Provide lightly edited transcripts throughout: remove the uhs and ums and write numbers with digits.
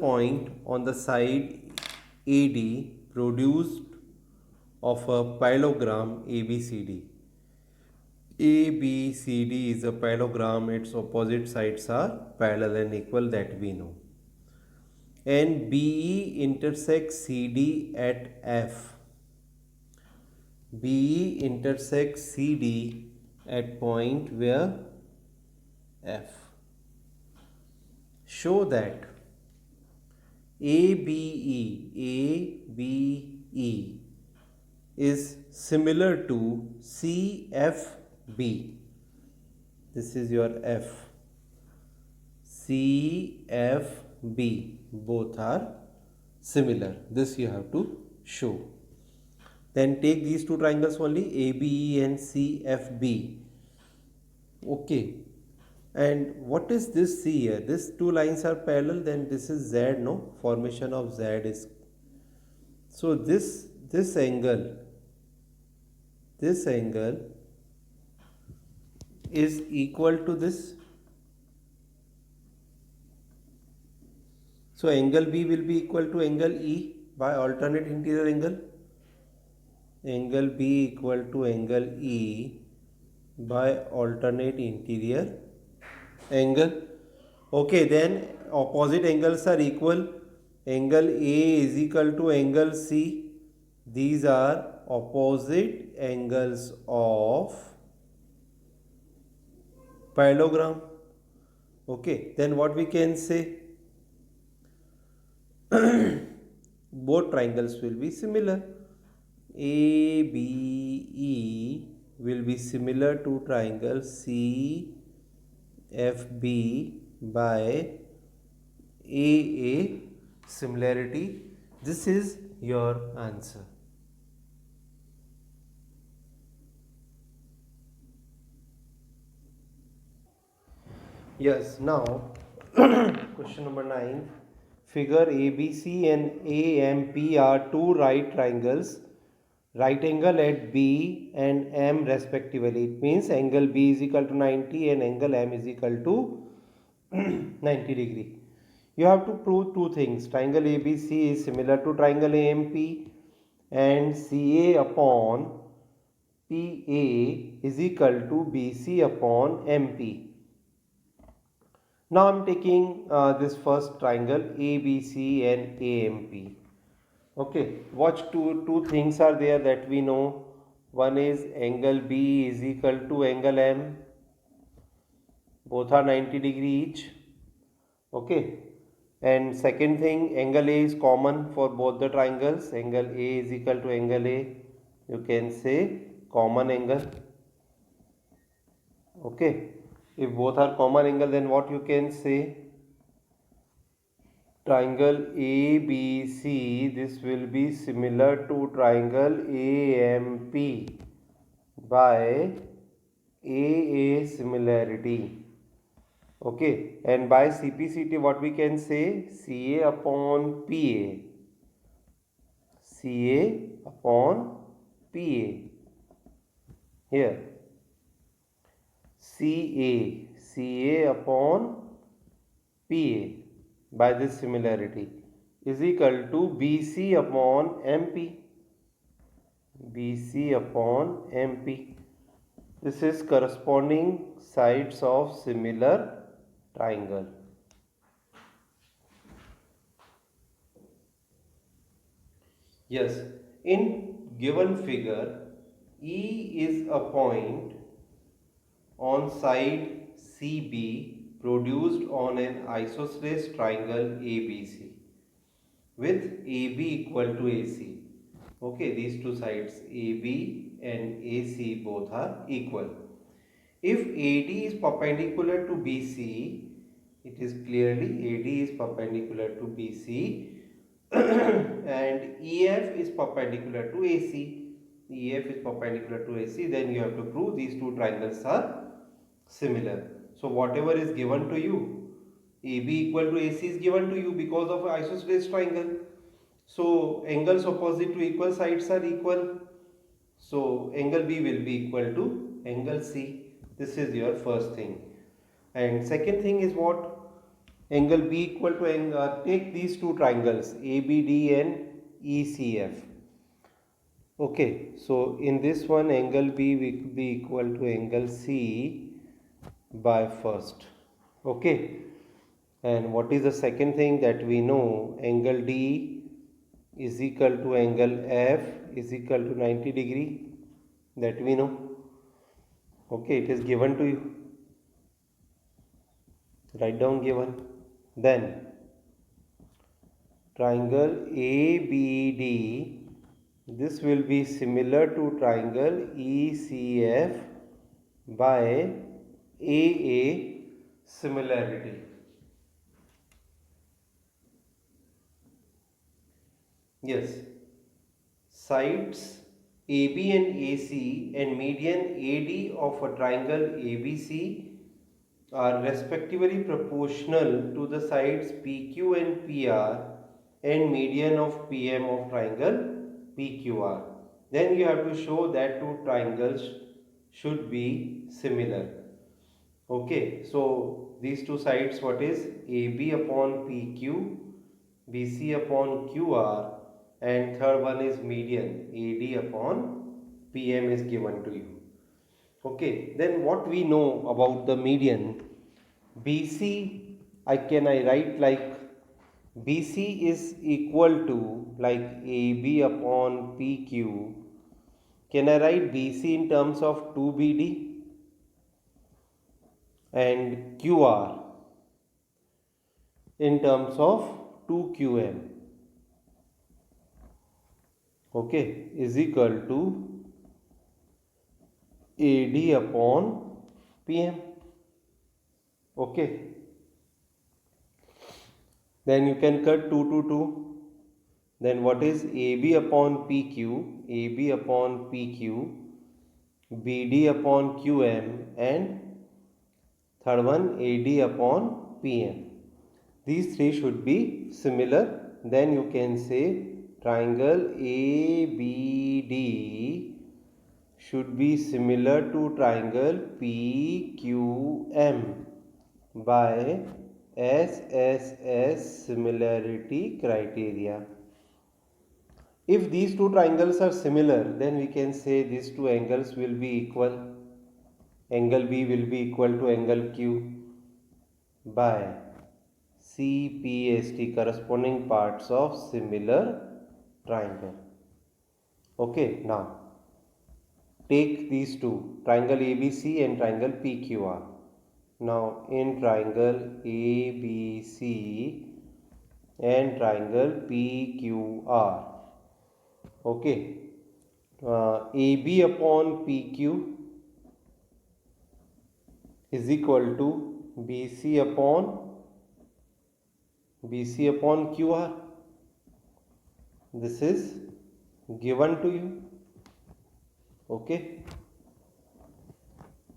point on the side AD produced of a parallelogram ABCD. ABCD is a parallelogram, its opposite sides are parallel and equal, that we know. And BE intersects CD at F. BE intersects CD at point where F. Show that ABE is similar to CFB. This is your F. CFB, both are similar. This you have to show. Then take these two triangles only, ABE and CFB. Okay. And what is this C here? These two lines are parallel, then this is Z, no? Formation of Z is. So this angle is equal to this. So angle B will be equal to angle E by alternate interior angle. Angle B equal to angle E by alternate interior angle. Okay, then opposite angles are equal. Angle A is equal to angle C. These are opposite angles of parallelogram. Okay, then what we can say? Both triangles will be similar. ABE will be similar to triangle CFB by AA similarity. This is your answer. Yes, now question number 9. Figure ABC and AMP are two right triangles, right angle at B and M respectively. It means angle B is equal to 90 and angle M is equal to 90 degree. You have to prove two things. Triangle ABC is similar to triangle AMP and CA upon PA is equal to BC upon MP. Now I am taking this first triangle ABC and AMP. Okay, watch two things are there that we know. One is angle B is equal to angle M. Both are 90 degree each. Okay, and second thing, angle A is common for both the triangles. Angle A is equal to angle A. You can say common angle. Okay, if both are common angle, then what you can say? Triangle ABC, this will be similar to triangle AMP by AA similarity. Okay, and by CPCT what we can say? CA upon PA. CA upon PA. Here CA upon PA by this similarity is equal to BC upon MP. BC upon MP. This is corresponding sides of similar triangle. Yes, in given figure, E is a point on side CB produced on an isosceles triangle ABC with AB equal to AC. Okay, these two sides AB and AC both are equal. If AD is perpendicular to BC, it is clearly AD is perpendicular to BC and EF is perpendicular to AC. EF is perpendicular to AC, then you have to prove these two triangles are similar. So whatever is given to you, AB equal to AC is given to you because of isosceles triangle. So angles opposite to equal sides are equal. So angle B will be equal to angle C. This is your first thing. And second thing is what? Angle B equal to angle, take these two triangles ABD and ECF. Okay, so in this one angle B will be equal to angle C by first. Okay, and what is the second thing that we know? Angle D is equal to angle F is equal to 90 degree, that we know. Okay, it is given to you. Write down given. Then triangle ABD, this will be similar to triangle ECF by AA similarity. Yes, sides AB and AC and median AD of a triangle ABC are respectively proportional to the sides PQ and PR and median of PM of triangle PQR. Then you have to show that two triangles should be similar. Okay, so these two sides, what is AB upon PQ, BC upon QR, and third one is median AD upon PM is given to you. Okay, then what we know about the median? BC, I write like BC is equal to like AB upon PQ. Can I write BC in terms of 2BD and QR in terms of 2QM? Okay, is equal to AD upon PM. Okay, then you can cut 2 to 2. Then what is AB upon PQ? AB upon PQ, BD upon QM, and third one AD upon PM. These three should be similar. Then you can say triangle ABD should be similar to triangle PQM by SSS similarity criteria. If these two triangles are similar, then we can say these two angles will be equal. Angle B will be equal to angle Q by CPST, corresponding parts of similar triangle. Okay, now take these two, triangle ABC and triangle PQR. Now in triangle ABC and triangle PQR, okay, AB upon PQ is equal to BC upon QR. This is given to you. Okay,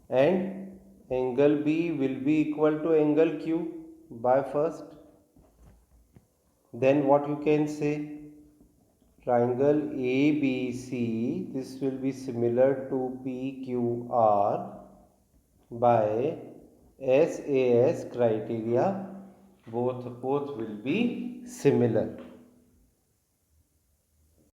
and angle B will be equal to angle Q by first. Then what you can say? Triangle ABC, this will be similar to PQR by SAS criteria. Both will be similar.